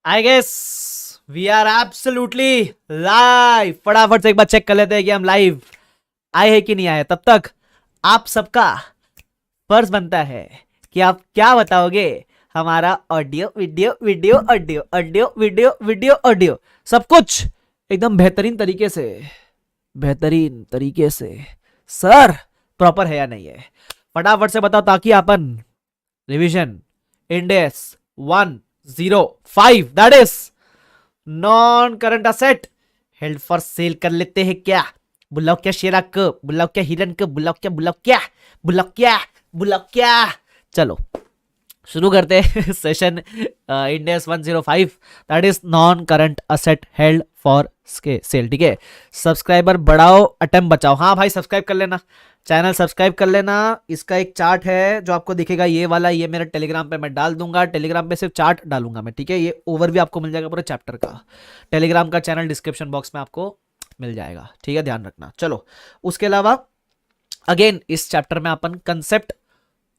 I guess we are absolutely live. फटाफट से एक बार चेक कर लेते हैं कि हम लाइव आए हैं कि नहीं आए। तब तक आप सबका फर्ज बनता है कि आप क्या बताओगे। हमारा audio video video audio audio video video audio सब कुछ एकदम बेहतरीन तरीके से सर प्रॉपर है या नहीं है। फटाफट से बताओ ताकि अपन revision index 105 that is non current asset held for sale कर लेते हैं क्या। बुलाओ क्या शेरा को, बुलाओ क्या हिरन को, बुलाओ क्या बुलाओ क्या बुलाओ क्या बुलाओ क्या। चलो शुरू करते हैं session index 105 that is non current asset held for cell. ठीक है, सब्सक्राइबर बढ़ाओ अटेम्प्ट बचाओ। हाँ भाई सब्सक्राइब कर लेना, चैनल सब्सक्राइब कर लेना। इसका एक चार्ट है जो आपको दिखेगा ये वाला, ये मेरे टेलीग्राम पे मैं डाल दूंगा। टेलीग्राम पे सिर्फ चार्ट डालूंगा मैं, ठीक है। ये ओवरव्यू आपको मिल जाएगा पूरे चैप्टर का। टेलीग्राम का चैनल डिस्क्रिप्शन बॉक्स में आपको मिल जाएगा, ठीक है, ध्यान रखना। चलो उसके अलावा अगेन इस चैप्टर में अपन कंसेप्ट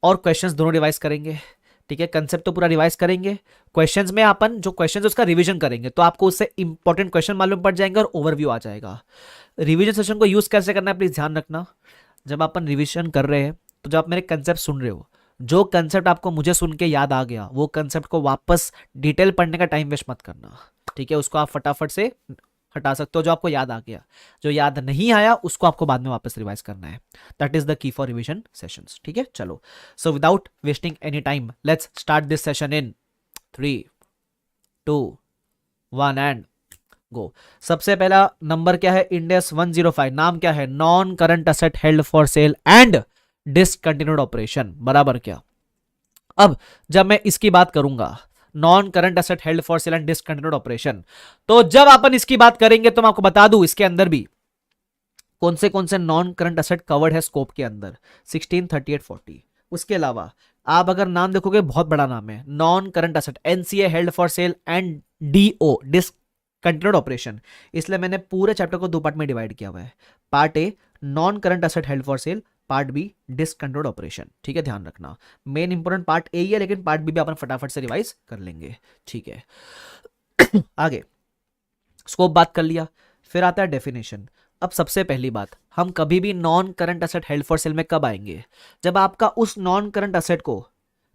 और क्वेश्चंस दोनों रिवाइज करेंगे, ठीक है। कंसेप्ट तो पूरा रिवाइज करेंगे, क्वेश्चंस में अपन जो क्वेश्चंस उसका रिवीजन करेंगे, तो आपको उससे इंपॉर्टेंट क्वेश्चन मालूम पड़ जाएंगे और ओवरव्यू आ जाएगा। रिवीजन सेशन को यूज कैसे करना है प्लीज ध्यान रखना। जब अपन रिवीजन कर रहे हैं तो जब आप मेरे कंसेप्ट सुन रहे हो, जो कंसेप्ट आपको मुझे सुन के याद आ गया वो कंसेप्ट को वापस डिटेल पढ़ने का टाइम वेस्ट मत करना, ठीक है। उसको आप फटाफट से हटा सकते हो जो आपको याद आ गया। जो याद नहीं आया उसको आपको बाद में वापस रिवाइज करना है। That is the key for revision sessions, ठीक है। चलो so without wasting any time let's start this session in 3 2 1 and go. सबसे पहला नंबर क्या है, इंडेक्स 105। नाम क्या है, non current asset held for sale and discontinued operation, बराबर क्या। अब जब मैं इसकी बात करूंगा non current asset held for sale and discontinued operation, तो जब अपन इसकी बात करेंगे तो मैं आपको बता दूं इसके अंदर भी कौन से नॉन करंट असेट कवर्ड है स्कोप के अंदर, 16, 38, 40। उसके अलावा आप अगर नाम देखोगे बहुत बड़ा नाम है, non current asset NCA held for sale and DO discontinued operation. इसलिए मैंने पूरे चैप्टर को दो पार्ट में डिवाइड किया हुआ है। Part A non current asset held for sale, part B discontinued operation, ठीक है, ध्यान रखना। मेन इंपोर्टेंट पार्ट ए ही है लेकिन पार्ट बी भी अपन फटाफट से रिवाइज कर लेंगे, ठीक है। आगे स्कोप बात कर लिया, फिर आता है डेफिनेशन। अब सबसे पहली बात, हम कभी भी non current asset held for sale में कब आएंगे, जब आपका उस नॉन करंट असेट को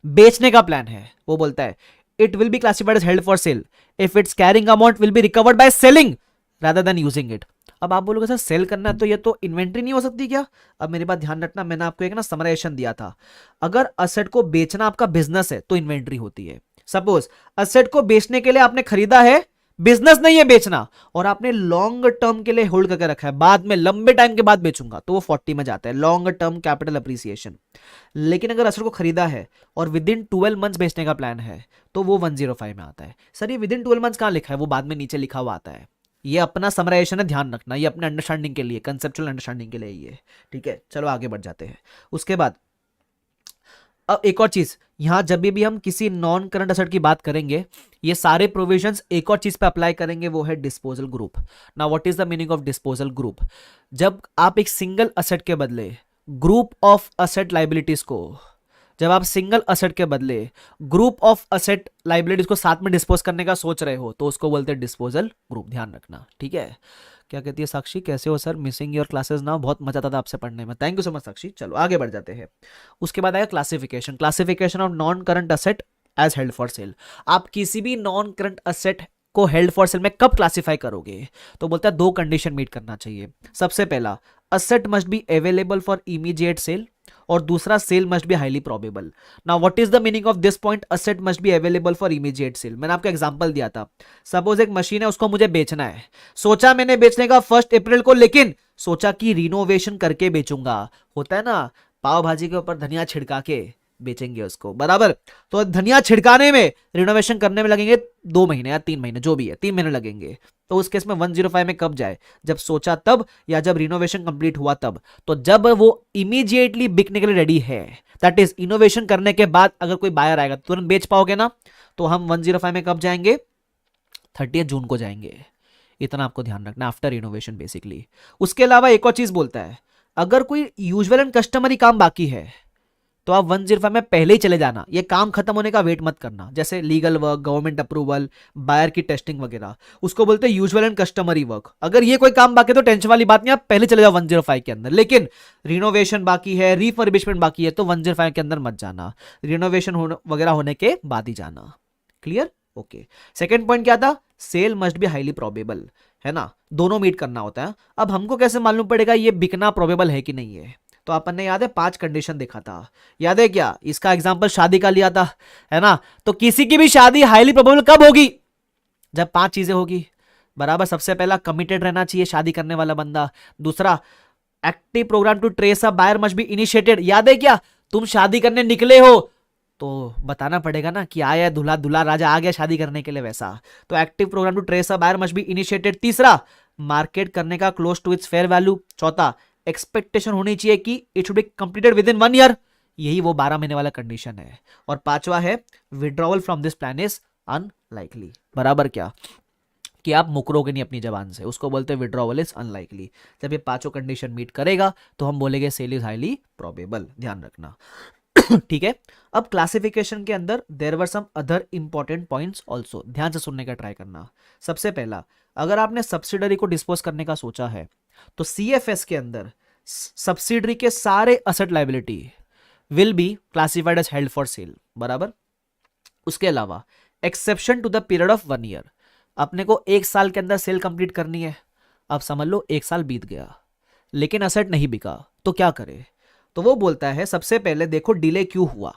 बेचने का प्लान है। वो बोलता है it will be classified as held for sale if its carrying amount will be recovered by selling rather than using it. अब आप बोलोगे सर सेल करना है तो ये तो इन्वेंट्री नहीं हो सकती क्या। अब मेरी बात ध्यान रखना, मैंने आपको एक ना समराइजेशन दिया था। अगर असेट को बेचना आपका बिजनेस है तो इन्वेंट्री होती है। सपोज असेट को बेचने के लिए आपने खरीदा है, बिजनेस नहीं है बेचना, और आपने लॉन्ग टर्म के लिए होल्ड करके रखा है, बाद में लंबे टाइम के बाद बेचूंगा, तो वो 40 में जाता है, लॉन्ग टर्म कैपिटल अप्रिसिएशन। लेकिन अगर असेट को खरीदा है और विद इन 12 मंथ्स बेचने का प्लान है तो वो 105 में आता है। सर ये विद इन 12 मंथ्स कहां लिखा है, वो बाद में नीचे लिखा हुआ आता है। ये अपना समराइजेशन है, ध्यान रखना, ये अपने अंडरस्टैंडिंग के लिए, कंसेप्चुअल अंडरस्टैंडिंग के लिए ये, ठीक है। चलो आगे बढ़ जाते हैं। उसके बाद अब एक और चीज, यहां जब भी हम किसी नॉन करंट असेट की बात करेंगे ये सारे प्रोविजंस एक और चीज पे अप्लाई करेंगे, वो है disposal group. Now what is the meaning of disposal group. जब आप एक सिंगल असेट के बदले ग्रुप ऑफ असेट लाइबिलिटीज को, जब आप सिंगल असेट के बदले ग्रुप ऑफ असेट लाइबिलिटीज को साथ में डिस्पोज करने का सोच रहे हो तो उसको बोलते हैं डिस्पोजल ग्रुप, ध्यान रखना, ठीक है। क्या कहती है साक्षी, कैसे हो सर, मिसिंग योर क्लासेस ना, बहुत मजा आता था आपसे पढ़ने में, thank you so much Sakshi. चलो आगे बढ़ जाते हैं। उसके बाद आएगा classification, classification of non current asset as held for sale. आप किसी भी नॉन करंट असेट को हेल्ड फॉर सेल में कब क्लासिफाई करोगे, तो बोलता है दो कंडीशन मीट करना चाहिए। सबसे पहला, asset must be available for immediate sale, और दूसरा sale must be highly probable. Now what is the meaning of this point, asset must be available for immediate sale. मैंने आपको एग्जांपल दिया था, सपोज एक मशीन है उसको मुझे बेचना है, सोचा मैंने बेचने का 1 अप्रैल को, लेकिन सोचा कि रिनोवेशन करके बेचूंगा। होता है ना, पाव भाजी के ऊपर धनिया छिड़का के बेचेंगे उसको, बराबर। तो धनिया छिड़काने में, रिनोवेशन करने में लगेंगे 2 महीने या 3 महीने, जो भी है 3 महीने लगेंगे। तो उस केस में 105 में कब जाए, जब सोचा तब, या जब रिनोवेशन कंप्लीट हुआ तब। तो जब वो इमीडिएटली बिकने के लिए रेडी है, दैट इज इनोवेशन करने के बाद अगर कोई बायर आएगा तुरंत बेच पाओगे ना, तो हम 105 में कब जाएंगे, 30 जून को जाएंगे। इतना आपको ध्यान रखना, आफ्टर इनोवेशन बेसिकली। उसके अलावा एक और चीज बोलता है, अगर कोई यूजुअल एंड कस्टमरी काम बाकी है तो आप 105 में पहले ही चले जाना, ये काम खत्म होने का वेट मत करना। जैसे legal work, government approval, buyer की टेस्टिंग वगैरह, उसको बोलते हैं यूजुअल एंड कस्टमरी वर्क। अगर ये कोई काम बाकी है तो टेंशन वाली बात नहीं, आप पहले चले जाओ 105 के अंदर। लेकिन रिनोवेशन बाकी है, रिफर्बिशमेंट बाकी है, तो 105 के अंदर मत जाना, रिनोवेशन वगैरह होने के बाद ही जाना। क्लियर? ओके। सेकेंड पॉइंट क्या था? Sale must be highly probable, है ना, दोनों मीट करना होता है। अब हमको कैसे मालूम पड़ेगा ये बिकना प्रोबेबल है कि नहीं है? तो अपन ने याद है 5 कंडीशन देखा था, याद है क्या? इसका एग्जांपल शादी का लिया था, है ना। तो किसी की भी शादी हाईली प्रोबेबल कब होगी? जब 5 चीजें होगी, बराबर। सबसे पहला कमिटेड रहना चाहिए शादी करने वाला बंदा। दूसरा, active programme to trace a buyer must be initiated, याद है क्या? तुम शादी करने निकले हो तो बताना पड़ेगा ना कि आया दूल्हा, दूल्हा राजा आ गया शादी करने के लिए, वैसा। तो active programme to trace a buyer must be initiated. तीसरा, मार्केट करने का close to its fair value. चौथा, एक्सपेक्टेशन होनी चाहिए कि it should be completed within 1 year, यही वो 12 महीने वाला कंडीशन है। और पांचवा है, withdrawal from this plan is unlikely, बराबर क्या? कि आप मुकरोगे नहीं अपनी जबान से, उसको बोलते हैं विड्रॉवल इज अनलाइकली। जब ये पांचों कंडीशन मीट करेगा तो हम बोलेंगे सेल इज हाईली प्रोबेबल, ध्यान रखना। ठीक है। अब क्लासिफिकेशन के अंदर there were some other important points also, ध्यान से सुनने का ट्राई करना। सबसे पहला, अगर आपने सब्सिडरी को डिस्पोज करने का सोचा है तो सीएफएस के अंदर सब्सिडरी के सारे asset liability will be classified as held for sale, बराबर। उसके अलावा exception to the period of 1 year, अपने को 1 साल के अंदर सेल कंप्लीट करनी है। अब समझ लो 1 साल बीत गया लेकिन असेट नहीं बिका, तो क्या करे? तो वो बोलता है सबसे पहले देखो डिले क्यों हुआ,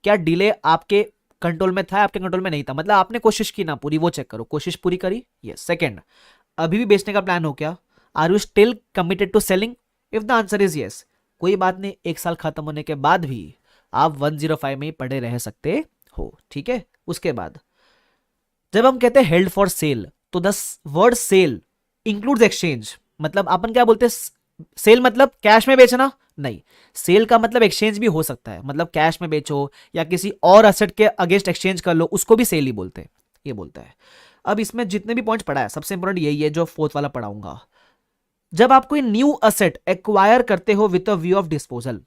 क्या डिले आपके कंट्रोल में था, आपके कंट्रोल में नहीं था, मतलब आपने कोशिश की ना पूरी, वो चेक करो, कोशिश पूरी करी? यस। सेकंड, अभी भी बेचने का प्लान हो क्या? Are you still committed to selling? If the answer is yes, कोई बात नहीं, 1 साल खत्म होने के बाद भी आप 105 में ही पड़े रह सकते हो। ठीक है। उसके बाद जब हम कहते हैं हेल्ड फॉर सेल, तो the word sale includes exchange. मतलब अपन क्या बोलते हैं? सेल मतलब कैश में बेचना नहीं, सेल का मतलब एक्सचेंज भी हो सकता है, मतलब कैश में बेचो या किसी और असेट के अगेंस्ट एक्सचेंज कर लो, उसको भी सेल ही बोलते हैं, ये बोलता है। अब इसमें जितने भी पॉइंट्स पढ़ा है सबसे इंपॉर्टेंट यही है जो फोर्थ वाला पढ़ाऊंगा। जब आप कोई न्यू असेट एक्वायर करते हो with a view of disposal,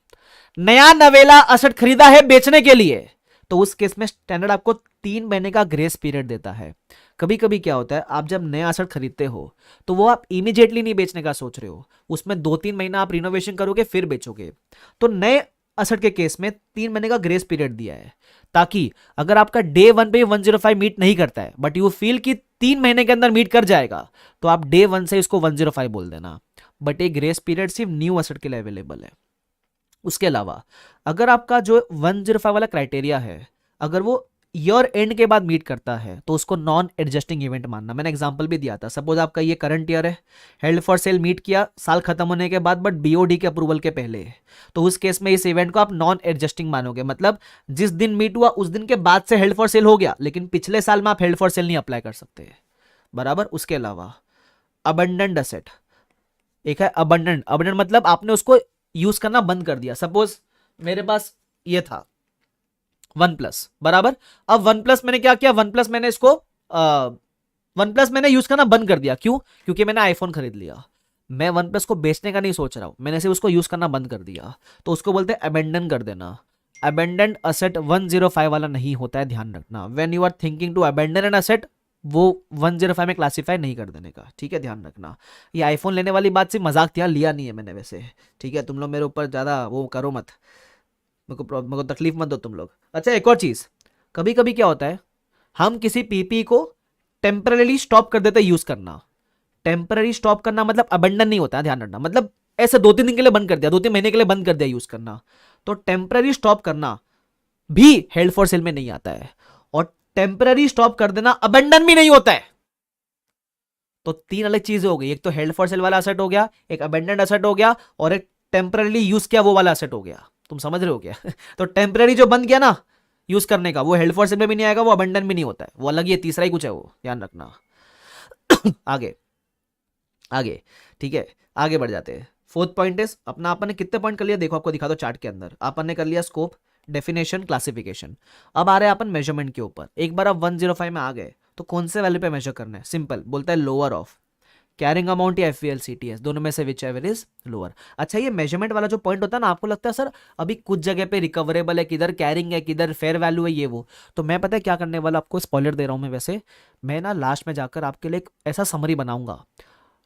नया नवेला असेट खरीदा है बेचने के लिए, तो उस केस में स्टैंडर्ड आपको 3 महीने का ग्रेस पीरियड देता है। कभी कभी क्या होता है, आप जब नया असेट खरीदते हो तो वो आप इमीडिएटली नहीं बेचने का सोच रहे हो, उसमें 2-3 महीना आप रिनोवेशन करोगे फिर बेचोगे। तो नए असेट के केस में 3 महीने का ग्रेस पीरियड दिया है, ताकि अगर आपका डे 1 पे 105 मीट नहीं करता है बट यू फील कि 3 महीने के अंदर मीट कर जाएगा, तो आप डे 1 से इसको 105 बोल देना। बट ये ग्रेस पीरियड सिर्फ न्यू असेट के लिए अवेलेबल है। उसके अलावा अगर आपका जो 105 वाला क्राइटेरिया है, अगर वो ईयर एंड के बाद मीट करता है तो उसको नॉन एडजस्टिंग इवेंट मानना। मैंने एग्जांपल भी दिया था, सपोज आपका ये करंट ईयर है, हेल्ड फॉर सेल मीट किया साल खत्म होने के बाद बट बीओडी के अप्रूवल के पहले, तो उस केस में इस इवेंट को आप नॉन एडजस्टिंग मानोगे। मतलब जिस दिन मीट हुआ उस दिन के बाद से हेल्ड फॉर सेल हो गया, लेकिन पिछले साल में आप हेल्ड फॉर सेल नहीं अप्लाई कर सकते, बराबर। उसके अलावा अबंडेंट असेट, एक है अबंडेंट। अबंडेंट मतलब आपने उसको यूज करना बंद कर दिया। सपोज मेरे पास ये था OnePlus, बराबर। अब OnePlus मैंने क्या किया, OnePlus मैंने इसको OnePlus मैंने यूज करना बंद कर दिया। क्यों? क्योंकि मैंने आईफोन खरीद लिया। मैं OnePlus को बेचने का नहीं सोच रहा हूं, मैंने सिर्फ उसको यूज करना बंद कर दिया, तो उसको बोलते हैं अबेंडन कर देना। अबेंडेंट असेट 105 वाला नहीं होता है, ध्यान रखना। When you are thinking to abandon an asset, वो 105 में क्लासिफाई नहीं कर देने का, ठीक है, ध्यान रखना। ये आईफोन लेने वाली बात सिर्फ मजाक थी, लिया नहीं है मैंने वैसे, ठीक है। तुम लोग मेरे ऊपर ज्यादा वो करो मत, मेरे को तकलीफ मत दो तुम लोग। अच्छा, एक और चीज, कभी कभी क्या होता है, हम किसी पीपी को टेम्पररी स्टॉप कर देते यूज करना। टेम्पररी स्टॉप करना मतलब अबंडन नहीं होता है, ध्यान रखना। मतलब ऐसे 2-3 दिन के लिए बंद कर दिया, 2-3 महीने के लिए बंद कर दिया यूज करना, तो टेम्पररी स्टॉप करना भी हेल्ड फॉर सेल में नहीं आता है, और टेम्पररी स्टॉप कर देना अबंडन भी नहीं होता है। तो 3 अलग चीजें हो गई, एक तो हेल्ड फॉर सेल वाला असेट हो गया, एक अबेंडेंट असेट हो गया, और एक टेम्पररी यूज किया वो वाला असेट हो गया। तुम समझ रहे हो क्या? तो टेम्पररी जो बंद किया ना यूज करने का, वो हेल्ड फॉर सेल में भी नहीं आएगा, वो अबेंडन भी नहीं होता है, वो अलग ही है, तीसरा ही कुछ है वो, ध्यान रखना। आगे आगे, ठीक है, आगे बढ़ जाते हैं। फोर्थ पॉइंट इज अपना, अपन ने कितने पॉइंट कर लिया देखो, आपको दिखा दो चार्ट के अंदर। अपन ने कर लिया स्कोप, डेफिनेशन, क्लासिफिकेशन। अब आ रहे हैं अपन मेजरमेंट के ऊपर। एक बार आप 105 में आ गए तो कौन से वैल्यू पे मेजर करना है? सिंपल, बोलता है लोअर ऑफ। कैरिंग अमाउंट या FVLCTS, दोनों में से विच एवर इज लोअर। अच्छा, ये मेजरमेंट वाला जो पॉइंट होता है ना, आपको लगता है सर अभी कुछ जगह पे रिकवरेबल है, किधर कैरिंग है, किधर फेयर वैल्यू है, ये वो, तो मैं पता है क्या करने वाला, आपको स्पॉइलर दे रहा हूं मैं। वैसे मैं ना लास्ट में जाकर आपके लिए एक ऐसा समरी बनाऊंगा,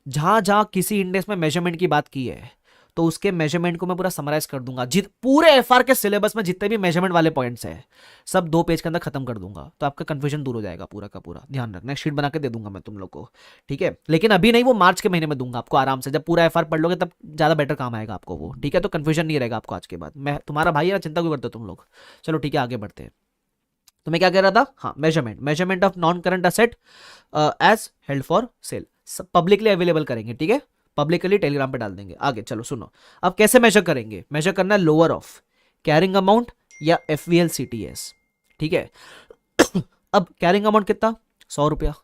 जहां जहां किसी इंडेक्स में मेजरमेंट की बात की है, तो उसके मेजरमेंट को मैं पूरा समराइज कर दूंगा। पूरे FR के सिलेबस में जितने भी मेजरमेंट वाले पॉइंट्स हैं, सब 2 पेज के अंदर खत्म कर दूंगा, तो आपका कंफ्यूजन दूर हो जाएगा पूरा का पूरा। ध्यान रखना, शीट बना के दे दूंगा मैं तुम लोग को, ठीक है। लेकिन अभी नहीं, वो मार्च के महीने में दूंगा आपको आराम से, जब पूरा FR पढ़ लोगे तब ज्यादा बेटर काम आएगा आपको वो, ठीक है। तो कंफ्यूजन नहीं रहेगा आपको आज के बाद। मैं तुम्हारा भाई है ना, चिंता क्यों करते हो तुम लोग। चलो ठीक है, आगे बढ़ते हैं। तो मैं क्या कह रहा था, हाँ, measurement of non current asset as held for sale, publicly available करेंगे, ठीक है, पब्लिकली टेलीग्राम पे डाल देंगे। आगे चलो सुनो, अब कैसे मेजर करेंगे, मेजर करना है लोअर ऑफ कैरिंग अमाउंट या FVLCTS, ठीक है। अब कैरिंग अमाउंट कितना, 100 रुपया,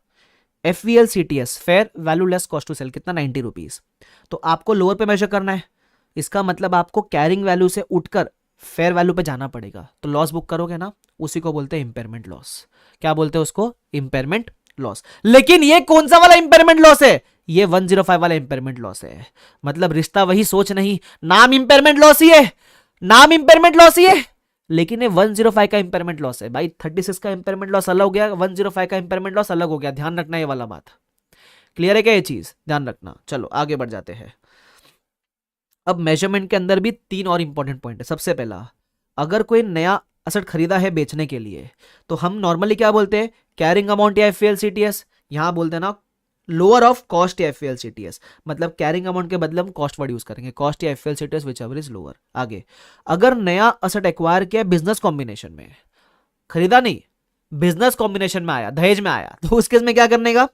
FVLCTS fair value less cost to sell कितना, 90 रुपीज। तो आपको लोअर पे मेजर करना है, इसका मतलब आपको कैरिंग वैल्यू से उठकर फेयर वैल्यू पे जाना पड़ेगा। तो लॉस बुक करोगे ना, उसी को बोलते हैं इंपेयरमेंट लॉस। क्या बोलते हैं उसको, इंपेयरमेंट लॉस। लेकिन ये कौन सा वाला इंपेयरमेंट लॉस है, ये 105 वाला इंपेयरमेंट लॉस है। मतलब रिश्ता वही, सोच नहीं, नाम इंपेयरमेंट लॉस ही है, नाम इंपेयरमेंट लॉस ही है, लेकिन ये 105 का इंपेयरमेंट लॉस है भाई। 36 का इंपेयरमेंट लॉस अलग हो गया, 105 का इंपेयरमेंट लॉस अलग हो गया। ध्यान रखना ये वाला बात, क्लियर है क्या ये चीज, ध्यान रखना। चलो आगे बढ़ जाते हैं। अब मेजरमेंट के अंदर भी 3 और इंपॉर्टेंट पॉइंट है। सबसे पहला, अगर कोई नया असेट खरीदा है बेचने के लिए, तो हम नॉर्मली क्या बोलते हैं, कैरिंग अमाउंट या FVLCTS। यहां बोलते हैं ना लोअर ऑफ कॉस्ट या FVLCTS, मतलब कैरिंग अमाउंट के बदले हम कॉस्ट वर्ड यूज करेंगे, कॉस्ट या FVLCTS which ever is lower. आगे, अगर नया असेट एक्वायर किया बिजनेस कॉम्बिनेशन में, खरीदा नहीं, बिजनेस कॉम्बिनेशन में आया, दहेज में आया, तो उस केस में क्या करने का,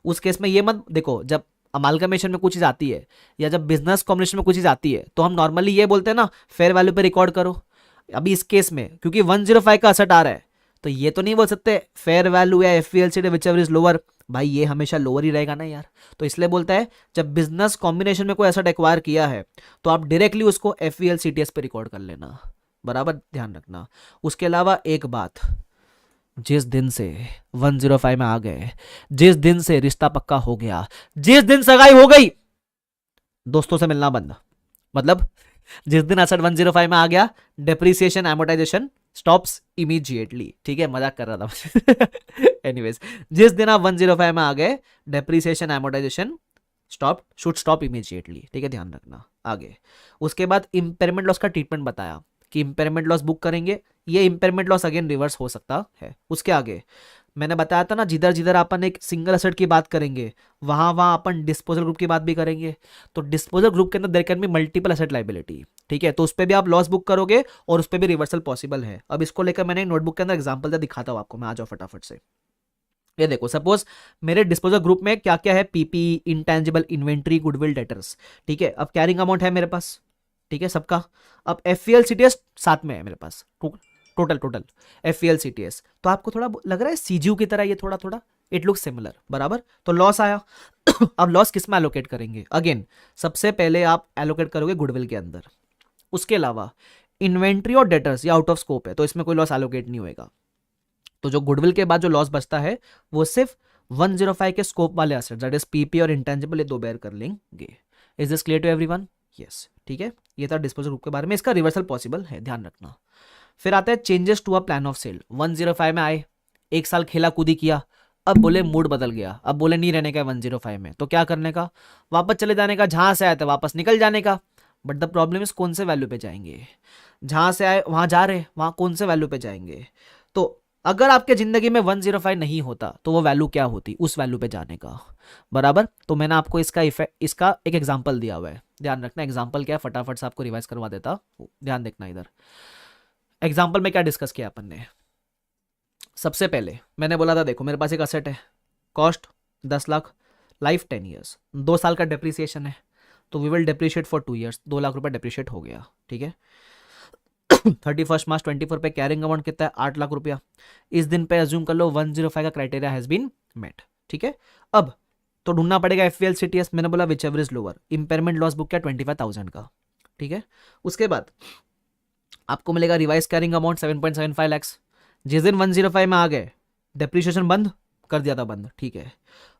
उस केस में ये मत देखो, जब अमालगमेशन में कुछ चीज आती है या जब बिजनेस कॉम्बिनेशन में कुछ चीज आती है, तो हम नॉर्मली ये बोलते हैं ना फेयर वैल्यू पे रिकॉर्ड करो। अभी इस केस में क्योंकि 105 का असेट आ रहा है, तो ये तो नहीं बोल सकते फेयर वैल्यू या FVLCTS which ever is lower, भाई ये हमेशा लोअर ही रहेगा ना यार। तो इसलिए बोलता है जब बिजनेस कॉम्बिनेशन में कोई एसेट एक्वायर किया है, तो आप डायरेक्टली उसको FVLCTS पे रिकॉर्ड कर लेना, बराबर, ध्यान रखना। उसके अलावा एक बात, जिस दिन से 105 में आ गए, जिस दिन से रिश्ता पक्का हो गया, जिस दिन सगाई हो गई, दोस्तों से मिलना बंद। मतलब जिस दिन एसेट 105 में आ गया, डेप्रिसिएशन एमोर्टाइजेशन स्टॉप्स इमीडिएटली, ठीक है, मजाक कर रहा था एनीवेज, जिस दिन आप 105 में आ गए, depreciation amortisation should stop immediately, ठीक है, ध्यान रखना। आगे, उसके बाद इंपेयरमेंट लॉस का ट्रीटमेंट बताया कि इंपेयरमेंट लॉस बुक करेंगे, ये इंपेयरमेंट लॉस अगेन रिवर्स हो सकता है। उसके आगे मैंने बताया था ना, जिधर जिधर अपन एक सिंगल एसेट की बात करेंगे, वहां वहां अपन डिस्पोजल ग्रुप की बात भी करेंगे। तो डिस्पोजल ग्रुप के अंदर there can be multiple asset liability, ठीक है, तो उस पर भी आप लॉस बुक करोगे और उस पर भी रिवर्सल पॉसिबल है। अब इसको लेकर मैंने नोटबुक के अंदर एग्जाम्पल दिया, दिखाता हूं आपको मैं, आ जाओ फटाफट से। ये देखो, सपोज मेरे डिस्पोजल ग्रुप में क्या क्या है, PP, intangible inventory, goodwill, debtors, ठीक है। अब कैरिंग अमाउंट है मेरे पास, ठीक है, सबका। अब FVLCTS साथ में है मेरे पास, टोटल FVLCTS। तो आपको थोड़ा लग रहा है CGU की तरह, ये थोड़ा थोड़ा इट लुक सिमिलर, बराबर। तो लॉस आया अब लॉस किस में एलोकेट करेंगे, अगेन सबसे पहले आप एलोकेट करोगे गुडविल के अंदर। उसके अलावा इन्वेंट्री और डेटर्स ये आउट ऑफ स्कोप है, तो इसमें कोई लॉस एलोकेट नहीं होएगा। तो जो गुडविल के बाद जो लॉस बचता है, वो सिर्फ 105 के स्कोप वाले एसेट, दैट इज पीपी और इंटेंजिबल, ये 2 बेयर कर लेंगे। Is this clear to everyone, yes, ठीक है। ये था डिस्पोजल ग्रुप के बारे में, इसका रिवर्सल पॉसिबल है, ध्यान रखना। फिर आता है changes to a plan of sale. 105 में आए, 1 साल खेला कूदी किया, अब बोले मूड बदल गया, अब बोले नहीं रहने का 105 में, तो क्या करने का, वापस चले जाने का, जहां से आए थे वापस निकल जाने का। बट द प्रॉब्लम इज कौन से वैल्यू पे जाएंगे, जहां से आए वहां जा रहे, वहां कौन से वैल्यू पे जाएंगे। तो अगर आपके जिंदगी में 105 नहीं होता, तो वो वैल्यू क्या होती, उस वैल्यू पे जाने का, बराबर। तो मैंने आपको इसका एक एग्जांपल दिया हुआ है, ध्यान रखना। एग्जांपल क्या है, फटाफट से आपको रिवाइज करवा देता हूं, ध्यान देखना इधर। एग्जांपल में क्या डिस्कस किया अपन ने, सबसे पहले मैंने बोला था देखो मेरे पास एक असेट है, कॉस्ट 10 लाख, लाइफ 10 ईयर्स, 2 साल का डेप्रिसिएशन है, तो we will depreciate for 2 years, 2 lakh रुपए डेप्रिशिएट हो गया, ठीक है। 31 मार्च 24 पे कैरिंग अमाउंट कितना है, 8 लाख रुपया। इस दिन पे अज्यूम कर लो 105 का क्राइटेरिया हैज बीन मेट, ठीक है। अब तो ढूंढना पड़ेगा FVLCTS, मैंने बोला which ever is lower, impairment loss book क्या 25,000 का, ठीक है। उसके बाद आपको मिलेगा रिवाइज कैरिंग अमाउंट 7.75 लाख। जिस दिन 105 में आ गए, डेप्रिसिएशन बंद कर दिया था, बंद, ठीक है।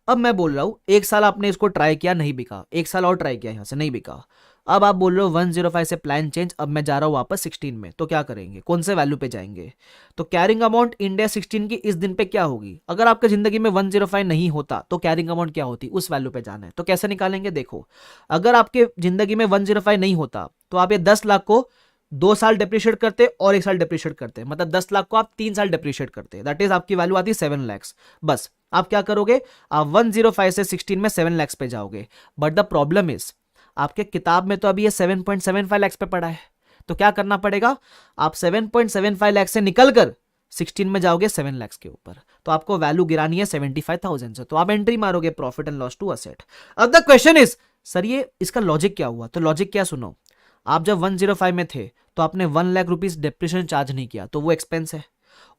अब मैं बोल रहा हूं एक साल आपने इसको ट्राई किया, नहीं बिका, एक साल और ट्राई किया, यहां से नहीं बिका, अब आप बोल रहे हो 105 से प्लान चेंज, अब मैं जा रहा हूं वापस 16 में, तो क्या करेंगे, कौन से वैल्यू पे जाएंगे? तो कैरिंग अमाउंट इंडिया 16 की इस दिन पे क्या होगी? अगर आपके जिंदगी में 105 नहीं होता तो कैरिंग अमाउंट क्या होती? उस वैल्यू पे जाना है, तो कैसे निकालेंगे? देखो, अगर आपके जिंदगी में 105 नहीं होता तो आप ये 10 लाख को 2 साल डिप्रिशिएट करते और 1 साल डिप्रिशिएट करते, मतलब 10 लाख को आप 3 साल डिप्रिशिएट करते, दैट इज आपकी वैल्यू आती है 7 लैक्स। बस आप क्या करोगे, आप 105 से 16 में 7 लैक्स पे जाओगे। बट द प्रॉब्लम इज आपके किताब में तो अभी ये 7.75 लैक्स पे पड़ा है, तो क्या करना पड़ेगा, आप 7.75 लैक्स से निकलकर 16 में जाओगे 7 लैक्स के ऊपर, तो आपको वैल्यू गिरानी है 75,000 से, तो आप एंट्री मारोगे profit and loss to asset. अब द क्वेश्चन इज सर ये इसका लॉजिक क्या हुआ? तो लॉजिक क्या, सुनो, आप जब 105 में थे तो आपने 1 लाख रुपीज डेप्रिसिएशन चार्ज नहीं किया, तो वो एक्सपेंस है।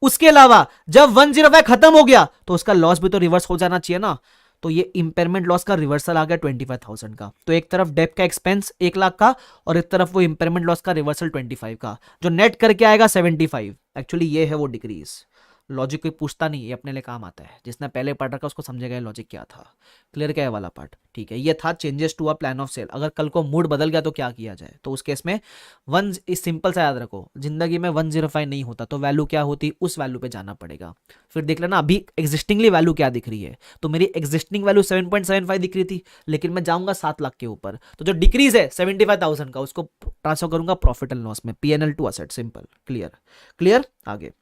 उसके अलावा जब 105 खत्म हो गया तो उसका लॉस भी तो रिवर्स हो जाना चाहिए ना, तो ये इंपेयरमेंट लॉस का रिवर्सल आ गया 25,000 का, तो एक तरफ डेप का एक्सपेंस 1 लाख का और एक तरफ वो इंपेयरमेंट लॉस का रिवर्सल 25 का, जो नेट करके आएगा 75। एक्चुअली ये है वो डिक्रीज। लॉजिक कोई पूछता नहीं, ये अपने लिए काम आता है, जिसने पहले पढ़ रखा उसको समझेगा लॉजिक क्या था। क्लियर क्या है वाला पार्ट? ठीक है, ये था changes to a plan of sale. अगर कल को मूड बदल गया तो क्या किया जाए? तो उस केस में वन इस सिंपल सा याद रखो, जिंदगी में 105 नहीं होता तो वैल्यू क्या होती, उस वैल्यू पे जाना पड़ेगा। फिर देख लेना अभी एग्जिस्टिंगली वैल्यू क्या दिख रही है, तो मेरी एग्जिस्टिंग वैल्यू 7.75 दिख रही थी, लेकिन मैं जाऊंगा 7 लाख के ऊपर, तो जो डिक्रीज है 75,000 का उसको ट्रांसफर करूंगा प्रॉफिट एंड लॉस में, PNL to asset. Simple, clear clear. आगे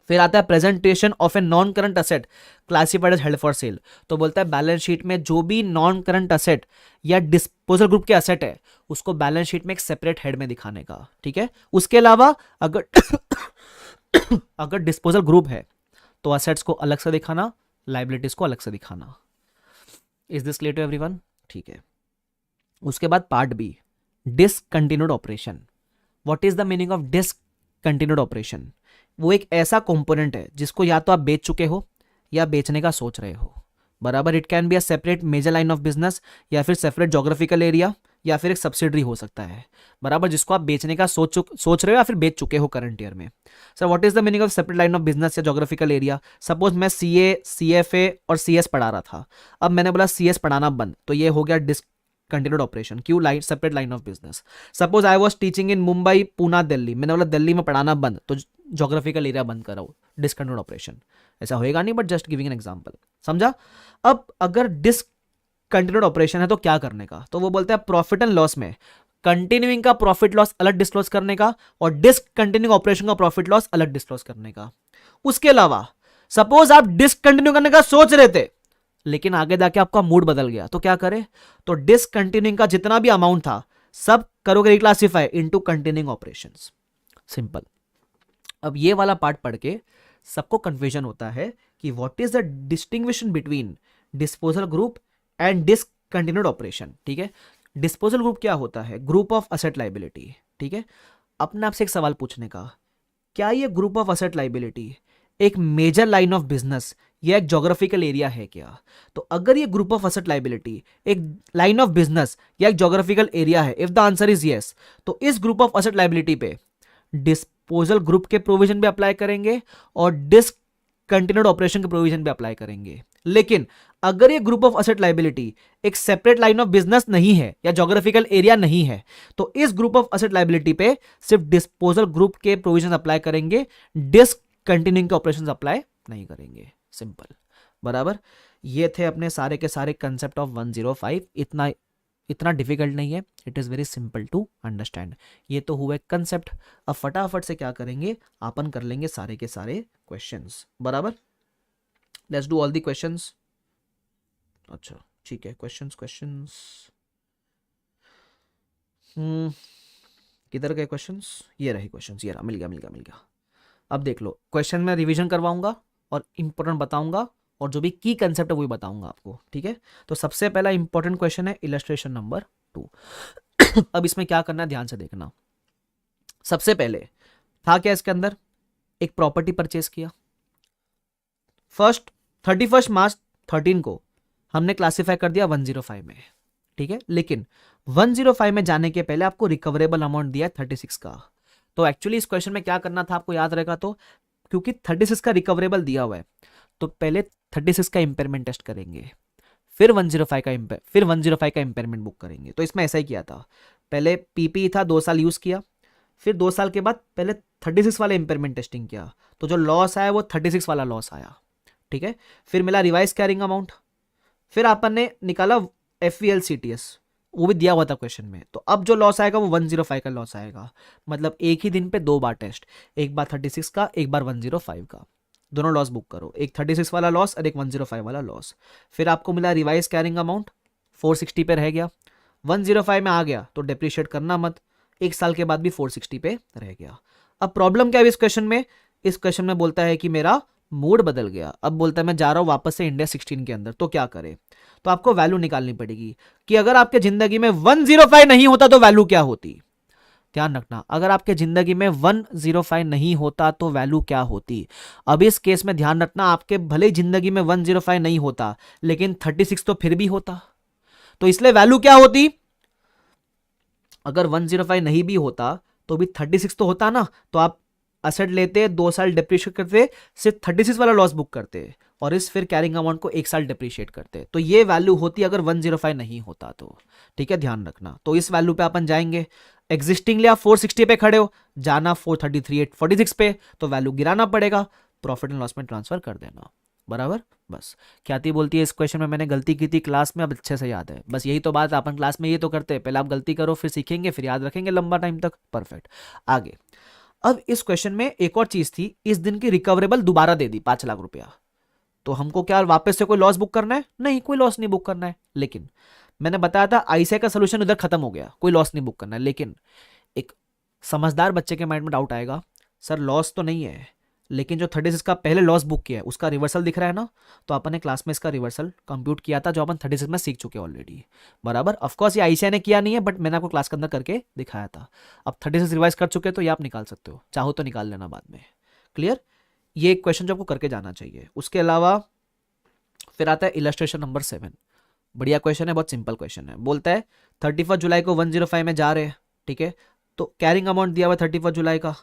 फिर आता है presentation of a non current asset classified as held for sale. तो बोलता है बैलेंस शीट में जो भी नॉन करंट असेट या डिस्पोजल ग्रुप के असेट है उसको बैलेंस शीट में एक सेपरेट हेड में दिखाने का। ठीक है, उसके अलावा अगर अगर डिस्पोजल ग्रुप है तो असेट्स को अलग से दिखाना, लाइबिलिटीज को अलग से दिखाना। Is this clear to everyone? ठीक है, उसके बाद part B, discontinued operation. What is the meaning of discontinued operation? वो एक ऐसा कंपोनेंट है जिसको या तो आप बेच चुके हो या बेचने का सोच रहे हो, बराबर। It can be a separate major line of business या फिर सेपरेट जोग्राफिकल एरिया या फिर एक सब्सिडरी हो सकता है, बराबर, जिसको आप बेचने का सोच रहे हो या फिर बेच चुके हो करंट ईयर में। Sir what is the meaning of separate line of business या जोग्राफिकल एरिया? सपोज मैं सीए, सीएफए और सीएस पढ़ा रहा था, अब मैंने बोला सीएस पढ़ाना बंद, तो ये हो गया कंटिन्यूड ऑपरेशन। क्यों? Line, separate line of business. Suppose I was teaching in Mumbai, Poona, Delhi, मैंने बोला दिल्ली में पढ़ाना बंद, तो जोग्राफिकल एरिया बंद कराओ, डिसकंटिन्यूड ऑपरेशन। ऐसा होएगा नहीं, but just giving an example, समझा? अब अगर डिसकंटिन्यूड ऑपरेशन है तो क्या करने का? तो वो बोलते हैं प्रॉफिट एंड लॉस में कंटिन्यूइंग का प्रॉफिट लॉस अलग डिस्क्लोज करने का और डिसकंटिन्यूइंग ऑपरेशन का प्रॉफिट लॉस अलग डिस्क्लोज करने का। उसके अलावा सपोज आप डिसकंटिन्यू करने का सोच रहे थे लेकिन आगे जाके आपका मूड बदल गया, तो क्या करे? तो डिसकंटिन्यूइंग का जितना भी अमाउंट था सब करोगे reclassify into continuing operations. Simple. अब ये वाला पार्ट पढ़ के सबको कंफ्यूजन होता है कि what is the distinction between disposal group and discontinued operation. ठीक है, डिस्पोजल ग्रुप क्या होता है? Group of asset liability. ठीक है, अपने आप से एक सवाल पूछने का, क्या ये ग्रुप ऑफ असेट लाइबिलिटी एक मेजर लाइन ऑफ बिजनेस या एक जोग्राफिकल एरिया है क्या? तो अगर ये ग्रुप ऑफ असेट लाइबिलिटी एक लाइन ऑफ बिजनेस या एक जोग्राफिकल एरिया है, if the answer is yes, तो इस ग्रुप ऑफ असेट लाइबिलिटी पे डिस्पोजल ग्रुप के प्रोविजन भी अप्लाई करेंगे और डिसकंटिन्यूड ऑपरेशन के प्रोविजन भी अप्लाई करेंगे। लेकिन अगर ये ग्रुप ऑफ असेट लाइबिलिटी एक सेपरेट लाइन ऑफ बिजनेस नहीं है या जोग्राफिकल एरिया नहीं है, तो इस ग्रुप ऑफ असेट लाइबिलिटी पे सिर्फ डिस्पोजल ग्रुप के प्रोविजन अप्लाई करेंगे, डिसकंटिन्यूइंग के ऑपरेशंस अप्लाई नहीं करेंगे। सिंपल, बराबर। ये थे अपने सारे के सारे कंसेप्ट ऑफ 105। इतना डिफिकल्ट नहीं है, it is very simple to understand. ये तो हुए कंसेप्ट। अब फटाफट से क्या करेंगे, अपन कर लेंगे सारे के सारे क्वेश्चंस, बराबर। Let's do all the questions. अच्छा ठीक है, क्वेश्चंस किधर गए क्वेश्चंस? ये रहे क्वेश्चंस, ये रहा, मिल गया। अब देख लो, क्वेश्चन में रिवीजन करवाऊंगा और इंपॉर्टेंट बताऊंगा और जो भी की कंसेप्ट है वो भी बताऊंगा आपको। ठीक है, तो सबसे पहला इंपॉर्टेंट क्वेश्चन है इलस्ट्रेशन नंबर 2। अब इसमें क्या करना है ध्यान से देखना। सबसे पहले था क्या इसके अंदर, एक प्रॉपर्टी परचेज किया। 31 मार्च 13 को हमने क्लासिफाई कर दिया 105 में। ठीक है, लेकिन 105 में जाने के पहले आपको रिकवरेबल अमाउंट दिया है 36 का। तो एक्चुअली इस क्वेश्चन में क्या करना था आपको याद रहेगा, तो क्योंकि 36 का रिकवरेबल दिया हुआ है तो पहले 36 का इम्पेयरमेंट टेस्ट करेंगे, फिर 105 का इम्पेयरमेंट बुक करेंगे। तो इसमें ऐसा ही किया था, पहले पीपी था 2 साल यूज किया, फिर 2 साल के बाद पहले 36 वाले इम्पेयरमेंट टेस्टिंग किया, तो जो लॉस आया वो 36 वाला लॉस आया, ठीक है। फिर मिला रिवाइज कैरिंग अमाउंट, फिर अपन ने निकाला FVLCTS, वो भी दिया हुआ था क्वेश्चन में। तो अब जो लॉस आएगा वो 105 का लॉस आएगा, मतलब एक ही दिन पे 2 बार टेस्ट, एक बार 36 का, एक बार 105 का, दोनों लॉस बुक करो, एक 36 वाला लॉस और एक 105 वाला लॉस। फिर आपको मिला रिवाइज कैरिंग अमाउंट 460 पे रह गया, 105 में आ गया तो डेप्रिशिएट करना मत, एक साल के बाद भी 460 पे रह गया। अब प्रॉब्लम क्या है इस क्वेश्चन में, इस क्वेश्चन में बोलता है कि मेरा मूड बदल गया, अब बोलता है मैं जा रहा हूं वापस से इंडिया 16 के अंदर, तो क्या करे। तो आपको वैल्यू निकालनी पड़ेगी कि अगर आपके जिंदगी में 105 नहीं होता तो वैल्यू क्या होती। ध्यान रखना, अगर आपके जिंदगी में 105 नहीं होता तो वैल्यू क्या होती। अब इस केस में ध्यान रखना, आपके भले ही जिंदगी में 105 नहीं होता लेकिन 36 तो फिर भी होता, तो इसलिए वैल्यू क्या होती। अगर 105 नहीं भी होता तो भी 36 तो होता ना, तो आप असेट लेते 2 साल डिप्रिशिएट करते, सिर्फ 36 वाला लॉस बुक करते और इस फिर कैरिंग अमाउंट को 1 साल डिप्रिशिएट करते, तो ये वैल्यू होती अगर 105 नहीं होता तो, ठीक है, ध्यान रखना। तो इस वैल्यू पे अपन जाएंगे, एग्जिस्टिंगली आप 460 पे खड़े हो, जाना 433.46 पे, तो वैल्यू गिराना पड़ेगा, प्रॉफिट एंड लॉस में ट्रांसफर कर देना, बराबर। बस ख्याति बोलती है इस क्वेश्चन में मैंने गलती की थी क्लास में, अब अच्छे से याद है। बस यही तो बात, अपन क्लास में ये तो करते हैं, पहले आप गलती करो फिर सीखेंगे फिर याद रखेंगे लंबा टाइम तक, परफेक्ट। आगे, अब इस क्वेश्चन में एक और चीज थी, इस दिन की रिकवरेबल दोबारा दे दी 5 लाख रुपया, तो हमको क्या वापस से कोई लॉस बुक करना है, नहीं कोई लॉस नहीं बुक करना है। लेकिन मैंने बताया था आईसीआई का सोल्यूशन उधर खत्म हो गया, कोई लॉस नहीं बुक करना है। लेकिन एक समझदार बच्चे के माइंड में डाउट आएगा, सर लॉस तो नहीं है लेकिन जो 36 का पहले लॉस बुक किया है उसका रिवर्सल दिख रहा है ना, तो अपन ने क्लास में इसका रिवर्सल कंप्यूट किया था जो अपन 36 में सीख चुके ऑलरेडी, बराबर। ऑफकोर्स ये आईसीआई ने किया नहीं है बट मैंने आपको क्लास के अंदर करके दिखाया था। अब 36 रिवाइज कर चुके तो ये आप निकाल सकते हो, चाहो तो निकाल लेना बाद में, क्लियर। ये एक क्वेश्चन जो आपको करके जाना चाहिए। उसके अलावा फिर आता है इलस्ट्रेशन नंबर 7, बढ़िया क्वेश्चन है, बहुत सिंपल क्वेश्चन है। बोलता है 31 जुलाई को 105 में जा रहे हैं, ठीक है, तो कैरिंग अमाउंट दिया हुआ 31 जुलाई का,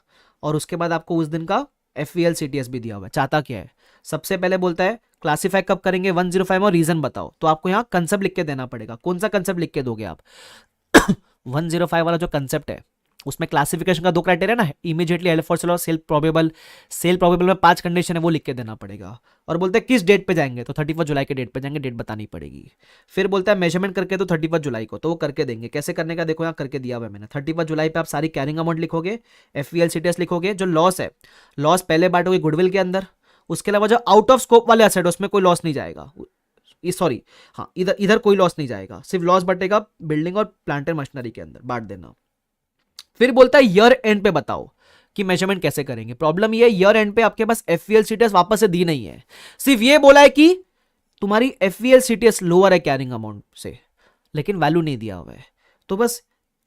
और उसके बाद आपको उस दिन का FVLCTS भी दिया हुआ है। चाहता क्या है, सबसे पहले बोलता है क्लासीफाई कब करेंगे 105 और रीजन बताओ, तो आपको यहाँ कंसेप्ट लिख के देना पड़ेगा। कौन सा कंसेप्ट लिख के दोगे आप 105 वाला जो कंसेप्ट है उसमें क्लासिफिकेशन का 2 क्राइटेरिया ना है, इमीडिएटली हेल्प फॉर सेल और सेल प्रोबेबल में 5 कंडीशन है, वो लिख के देना पड़ेगा। और बोलते हैं किस डेट पे जाएंगे, तो 31 जुलाई के डेट पे जाएंगे, डेट बतानी पड़ेगी। फिर बोलता है मेजरमेंट करके तो 31 जुलाई को, तो वो करके देंगे। कैसे करने का देखो यहाँ करके दिया हुआ है मैंने, 31 जुलाई पे आप सारी कैरिंग अमाउंट लिखोगे, FVLCTS लिखोगे, जो लॉस है लॉस पहले बांटोगे गुडविल के अंदर, उसके अलावा जो आउट ऑफ स्कोप वाले एसेट उसमें कोई लॉस नहीं जाएगा, सॉरी हाँ इधर इधर कोई लॉस नहीं जाएगा, सिर्फ लॉस बटेगा बिल्डिंग और प्लांट एंड मशीनरी के अंदर, बांट देना। फिर बोलता है ईयर एंड पे बताओ कि मेजरमेंट कैसे करेंगे। प्रॉब्लम ये है ईयर एंड पे आपके पास FVLCTS वापस से दी नहीं है, सिर्फ ये बोला है कि तुम्हारी FVLCTS लोअर है कैरिंग अमाउंट से, लेकिन वैल्यू नहीं दिया हुआ है। तो बस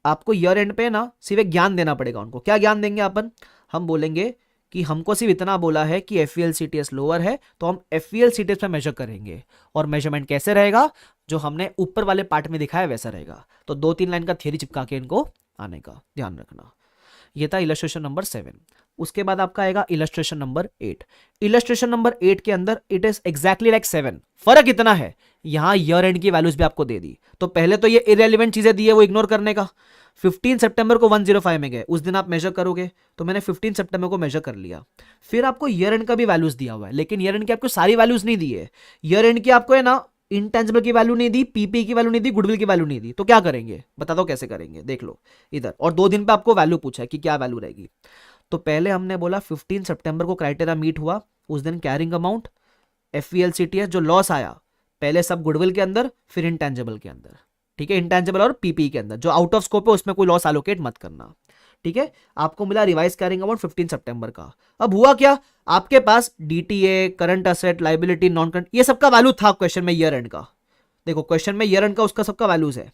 आपको ईयर एंड पे ना सिर्फ एक ज्ञान देना पड़ेगा उनको। क्या ज्ञान देंगे अपन, हम बोलेंगे कि हमको सिर्फ इतना बोला है कि FVLCTS लोअर है तो हम FVLCTS पे मेजर करेंगे, और मेजरमेंट कैसे रहेगा जो हमने ऊपर वाले पार्ट में दिखाया वैसा रहेगा। तो 2-3 लाइन का थियरी चिपका के इनको आने का ध्यान रखना। ये था इलस्ट्रेशन नंबर 7। उसके बाद आपका आएगा इलस्ट्रेशन नंबर 8। इलस्ट्रेशन नंबर 8 के अंदर इट इज एग्जैक्टली लाइक 7, फर्क इतना है यहां ईयर एंड की वैल्यूज भी आपको दे दी। तो पहले तो ये इररिलेवेंट चीजें दी है वो इग्नोर करने का। 15 सितंबर को 105 में गए, उस दिन आप मेजर करोगे, तो मैंने 15 सितंबर को मेजर कर लिया। फिर आपको ईयर एंड का भी वैल्यूज दिया हुआ है, लेकिन ईयर एंड की आपको सारी वैल्यूज नहीं दी है। ईयर एंड की आपको है ना इंटेंजिबल की वैल्यू नहीं दी, पीपी की वैल्यू नहीं दी, गुडविल की वैल्यू नहीं दी, तो क्या करेंगे बता दो कैसे करेंगे, देख लो इधर। और 2 दिन पे आपको वैल्यू पूछा है कि क्या वैल्यू रहेगी। तो पहले हमने बोला 15 सितंबर को क्राइटेरिया मीट हुआ, उस दिन कैरिंग अमाउंट FVLCTS जो लॉस आया पहले सब गुडविल के अंदर फिर इंटेंजिबल के अंदर, ठीक है, इंटेंजिबल और पीपी के अंदर, जो आउट ऑफ स्कोप है उसमें कोई लॉस एलोकेट मत करना, ठीक है। आपको मिला रिवाइज कैरिंग अमाउंट 15 सितंबर का। अब हुआ क्या, आपके पास DTA, current asset, liability, non current, ये सबका वैल्यू था क्वेश्चन में ईयर एंड का। देखो क्वेश्चन में ईयर एंड का उसका सबका वैल्यूज है,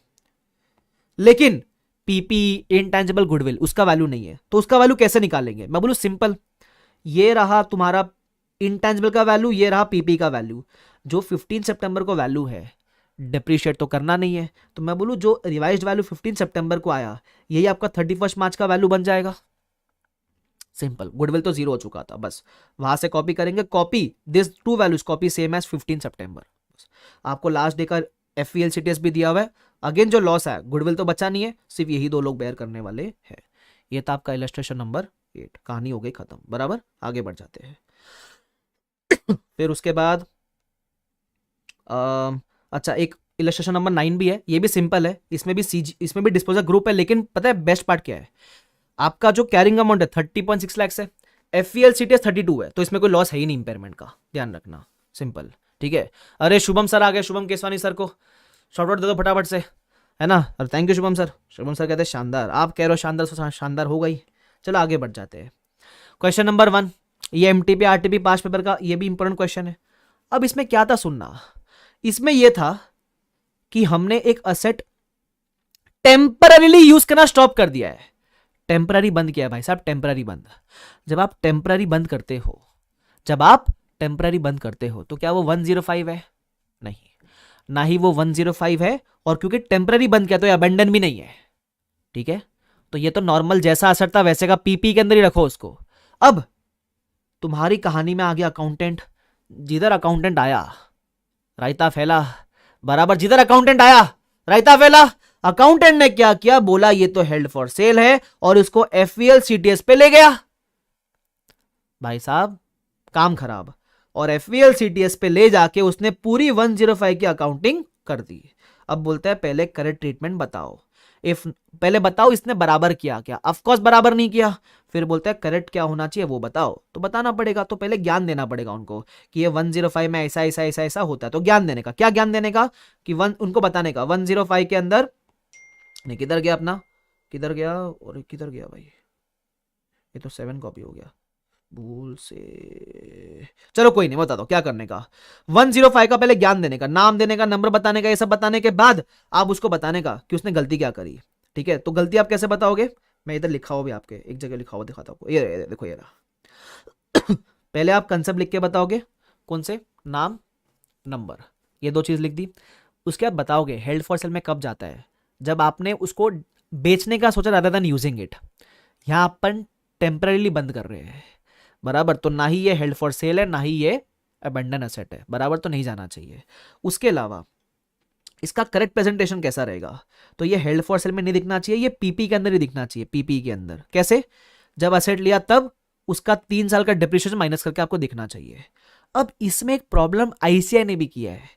लेकिन पीपी, इंटेंजिबल, गुडविल उसका वैल्यू नहीं है। तो उसका वैल्यू कैसे निकालेंगे, मैं बोलूं सिंपल, ये रहा तुम्हारा इंटेंजिबल का वैल्यू, ये रहा पीपी का वैल्यू। जो 15 सितंबर को वैल्यू है डिप्रिशिएट तो करना नहीं है, तो मैं बोलूं जो रिवाइज्ड वैल्यू 15 सितंबर को आया यही आपका 31 मार्च का वैल्यू बन जाएगा। सिंपल, गुडविल तो 0 हो चुका था, बस वहां से कॉपी करेंगे, copy this two values, copy same as 15 सितंबर। आपको लास्ट डे का FVL CTS भी दिया हुआ है। अगेन जो लॉस है, गुडविल तो बचा नहीं है, सिर्फ यही 2 लोग बेयर करने वाले हैं। ये था आपका इलस्ट्रेशन नंबर 8, कहानी हो गई खत्म, बराबर। आगे बढ़ जाते हैं। फिर उसके बाद अच्छा, एक इलस्ट्रेशन नंबर 9 भी है, ये भी सिंपल है, इसमें भी डिस्पोजल ग्रुप है, लेकिन पता है बेस्ट पार्ट क्या है, आपका जो कैरिंग अमाउंट है 30.6 लाख है, FVL CTS 32 है, तो इसमें कोई लॉस है ही नहीं इंपेयरमेंट का, ध्यान रखना, सिंपल, ठीक है। अरे शुभम सर आ गए, शुभम केसवानी सर को शॉर्ट आउट दे दो फटाफट से, है ना। अरे thank you Shubham sir. Shubham sir कहते हैं शानदार, आप कह रहे हो शानदार, तो शानदार हो गई। चलो आगे बढ़ जाते हैं। क्वेश्चन नंबर 1, ये MTP RTP पांच पेपर का, ये भी इंपॉर्टेंट क्वेश्चन है। अब इसमें क्या था सुनना, इसमें यह था कि हमने एक असेट टेम्पररीली यूज करना स्टॉप कर दिया है। टेम्पररी बंद किया है भाई साहब, टेम्पररी बंद। जब आप टेम्पररी बंद करते हो, तो क्या वो 105 है? नहीं, ना ही वो 105 है, और क्योंकि टेम्पररी बंद किया तो ये अबेंडन भी नहीं है, ठीक है। तो ये तो नॉर्मल जैसा असर था वैसे का PP के अंदर ही रखो उसको। अब तुम्हारी कहानी में आ गया अकाउंटेंट, जिधर अकाउंटेंट आया रायता फैला, बराबर, जिधर अकाउंटेंट आया रायता फैला। अकाउंटेंट ने क्या किया, बोला ये तो हेल्ड फॉर सेल है, और इसको FVL CTS पे ले गया। भाई साहब काम खराब, और FVL CTS पे ले जाके उसने पूरी 105 की अकाउंटिंग कर दी। अब बोलता है पहले करेक्ट ट्रीटमेंट बताओ, पहले बताओ इसने बराबर किया क्या? ऑफ कोर्स बराबर नहीं किया। फिर बोलता है करेक्ट क्या होना चाहिए वो बताओ, तो बताना पड़ेगा, तो पहले ज्ञान देना पड़ेगा उनको कि ये 105 में ऐसा ऐसा ऐसा ऐसा होता है। तो ज्ञान देने का, क्या ज्ञान देने का कि उनको बताने का 105 के अंदर नहीं, किधर गया अपना, किधर गया, और किधर गया भाई, ये तो 7 कॉपी हो गया भूल से। चलो कोई नहीं, बता दो क्या करने का। 105 का पहले ज्ञान देने का, नाम देने का, नंबर बताने का, ये सब बताने के बाद आप उसको बताने का कि उसने गलती क्या करी, ठीक है। तो गलती आप कैसे बताओगे, मैं इधर लिखा हुआ भी आपके एक जगह लिखा हुआ दिखाता हूँ, ये देखो ये रहा। पहले आप कंसेप्ट लिख के बताओगे, कौन से, नाम नंबर, ये 2 चीज लिख दी। उसके बाद बताओगे हेल्ड फॉर सेल में कब जाता है, जब आपने उसको बेचने का सोचा rather than यूजिंग इट। यहां अपन टेम्पररीली बंद कर रहे हैं, बराबर, तो ना ही ये हेल्ड फॉर सेल है, ना ही ये अबेंडन एसेट है, बराबर, तो नहीं जाना चाहिए। उसके अलावा इसका करेक्ट प्रेजेंटेशन कैसा रहेगा, तो ये हेल्ड फॉर सेल में नहीं दिखना चाहिए, ये PP के अंदर ही दिखना चाहिए। PP के अंदर कैसे, जब एसेट लिया तब उसका 3 साल का डिप्रिसिएशन माइनस करके आपको दिखना चाहिए। अब इसमें एक प्रॉब्लम ICI ने भी किया है।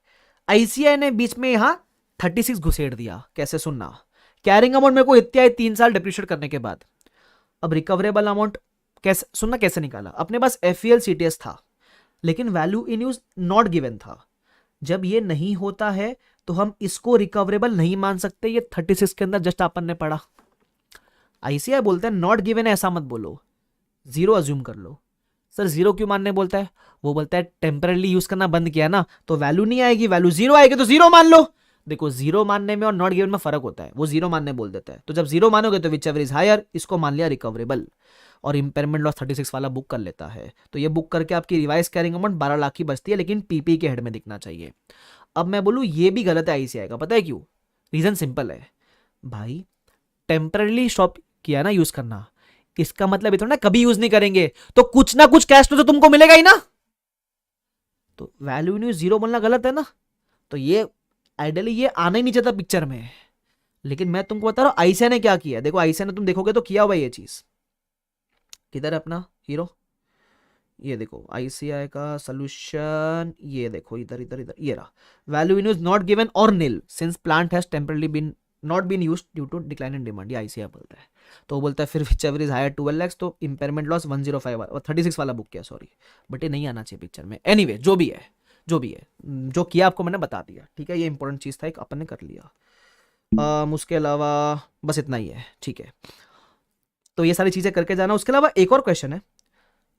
ICI ने बीच में यहां 36 घुसेड़ दिया। कैसे, सुनना, कैरिंग अमाउंट मेरे को इतना है 3 साल डिप्रिशिएट करने के बाद। अब रिकवरेबल अमाउंट कैसे, सुनना कैसे निकाला, अपने पास FVL CTS था, लेकिन value in use not given था। जब ये नहीं होता है तो हम इसको रिकवरेबल नहीं मान सकते, ये 36 के अंदर जस्ट अपन ने पढ़ा। ICI बोलता है नॉट गिवन है ऐसा मत बोलो, 0 अज्यूम कर लो। सर 0 क्यों मानने बोलता है, वो बोलता है टेम्पररी यूज करना बंद किया ना, तो वैल्यू नहीं आएगी, वैल्यू 0 आएगी, तो 0 मान लो। देखो 0 मानने में और नॉट गिवन में फर्क होता है, वो 0 मानने बोल देता है, तो जब 0 मानोगे तो विच एवर इज हायर, इसको मान लिया रिकवरेबल, और इंपेयरमेंट लॉस 36 वाला बुक कर लेता है। तो ये बुक करके आपकी रिवाइज कैरिंग अमाउंट 12 लाख की बचती है, लेकिन PP के हेड में दिखना चाहिए। अब मैं बोलूं ये भी गलत है ICI का, पता है क्यों, रीजन सिंपल है भाई, टेम्पररी स्टॉप किया ना यूज करना, इसका मतलब इतना कभी यूज नहीं करेंगे तो कुछ ना कुछ कैश तो तुमको मिलेगा ही ना, तो वैल्यू इन 0 बोलना गलत है ना। तो ये आइडियली ये आना ही नहीं चाहता पिक्चर में, लेकिन मैं तुमको बता रहा हूं ICI ने क्या किया। देखो ICI ने तुम देखोगे तो किया हुआ ये चीज, किधर है अपना हीरो, ये देखो ICI का सोल्यूशन, ये देखो इधर इधर इधर, ये रहा, value in use not given और nil since plant has temporarily been not been used due to decline in demand, ये ICI बोलता है। तो वो बोलता है फिर whichever is higher 12 lakh, तो इंपेयरमेंट लॉस 105 और 36 वाला बुक किया, सॉरी, बट ये नहीं आना चाहिए पिक्चर में। एनीवे जो भी है जो किया आपको मैंने बता दिया, ठीक है, ये इंपॉर्टेंट चीज था, एक अपन ने कर लिया। उसके अलावा बस इतना ही है, ठीक है, तो ये सारी चीजें करके जाना। उसके अलावा एक और क्वेश्चन है,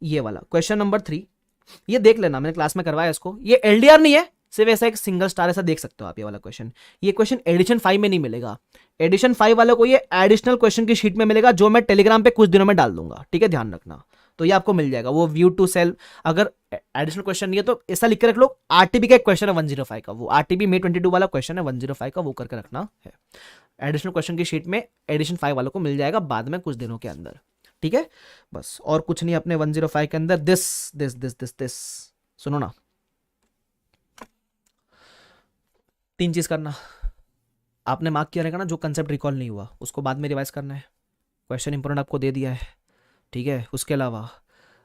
ये वाला क्वेश्चन नंबर 3, ये देख लेना, मैंने क्लास में करवाया इसको, ये LDR नहीं है, सिर्फ ऐसा एक सिंगल स्टार ऐसा देख सकते हो आप। ये वाला क्वेश्चन, ये क्वेश्चन एडिशन 5 में नहीं मिलेगा, एडिशन 5 वाले को ये एडिशनल क्वेश्चन की शीट में मिलेगा, जो मैं टेलीग्राम पे कुछ दिनों में डाल दूंगा, ठीक है, ध्यान रखना। तो ये आपको मिल जाएगा, वो व्यू टू सेल, अगर एडिशनल क्वेश्चन नहीं है तो ऐसा लिख के रख लो, RTP का एक क्वेश्चन है 105 का, वो RTP May 22 वाला क्वेश्चन है 105 का, वो करके रखना है। एडिशनल क्वेश्चन की शीट में एडिशन 5 वालों को मिल जाएगा बाद में कुछ दिनों के अंदर, ठीक है, बस और कुछ नहीं अपने 105 के अंदर। This this this this this सुनो ना, 3 चीज करना। आपने मार्क किया रहेगा ना, जो कंसेप्ट रिकॉल नहीं हुआ उसको बाद में रिवाइज करना है। क्वेश्चन इंपॉर्टेंट आपको दे दिया है, ठीक है। उसके अलावा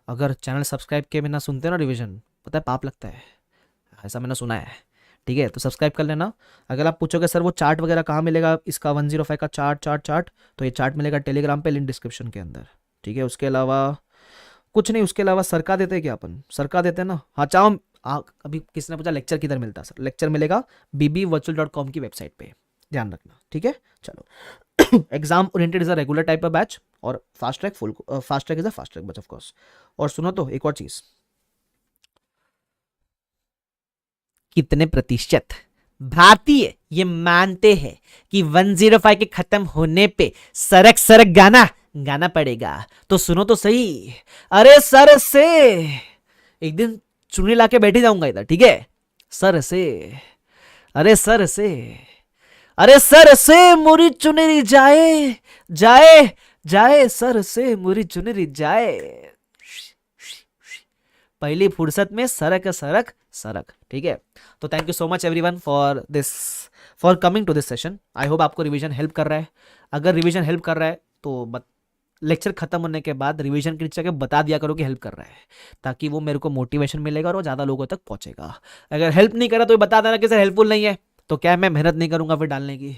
अगर चैनल सब्सक्राइब के बिना सुनते हो ना रिवीजन, पता है पाप लगता है, ऐसा मैंने सुना है, ठीक है। तो सब्सक्राइब कर लेना। अगर आप पूछोगे सर वो चार्ट वगैरह कहाँ मिलेगा इसका 105 का चार्ट, तो ये चार्ट मिलेगा टेलीग्राम पे, लिंक डिस्क्रिप्शन के अंदर, ठीक है। उसके अलावा कुछ नहीं, उसके अलावा सर का देते हैं क्या अपन, सर का देते हैं ना, हाँ चाहो। अभी किसी ने पूछा लेक्चर किधर मिलता है, सर लेक्चर मिलेगा bbvirtual.com की वेबसाइट पे, ध्यान रखना, ठीक है। चलो exam oriented is a regular type of batch, और fast track fast track is a fast track batch of course. और सुनो तो एक और चीज, कितने प्रतिशत भारतीय ये मानते हैं कि 105 के खत्म होने पे सरक सरक गाना गाना पड़ेगा, तो सुनो तो सही। अरे सर से एक दिन चुन्नी लाके बैठी जाऊंगा इधर, ठीक है। सर से, अरे सर से, अरे सर से मुरी चुनरी जाए जाए जाए, सर से मुरी चुनरी जाए, पहली फुर्सत में सरक सरक सरक, ठीक है। तो thank you so much everyone for this, for coming to this session. I hope आपको रिवीजन हेल्प कर रहा है। अगर रिवीजन हेल्प कर रहा है तो लेक्चर खत्म होने के बाद रिवीजन के नीचे बता दिया करो कि हेल्प कर रहा है, ताकि वो मेरे को मोटिवेशन मिलेगा और वो ज़्यादा लोगों तक पहुंचेगा। अगर हेल्प नहीं करा तो बता देना कि सर हेल्पफुल नहीं है, तो क्या मैं मेहनत नहीं करूंगा फिर डालने की,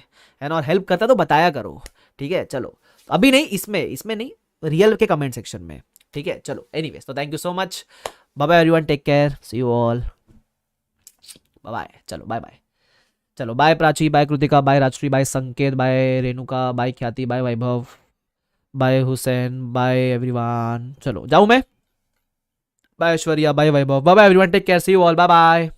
है ना। और हेल्प करता तो बताया करो, ठीक है। चलो अभी नहीं, इसमें इसमें नहीं, रियल के कमेंट सेक्शन में, ठीक है। चलो एनीवेज, तो thank you so much, bye bye everyone, take care, see you all, bye bye. चलो बाय बाय, चलो bye Prachi, bye Kritika, bye Rajshree, bye Sanket, bye Renuka, bye Khyati, bye Vaibhav, bye Hussain, bye everyone. चलो जाऊं मैं, bye Aishwarya, bye Vaibhav, bye bye everyone, take care, see you all, bye bye.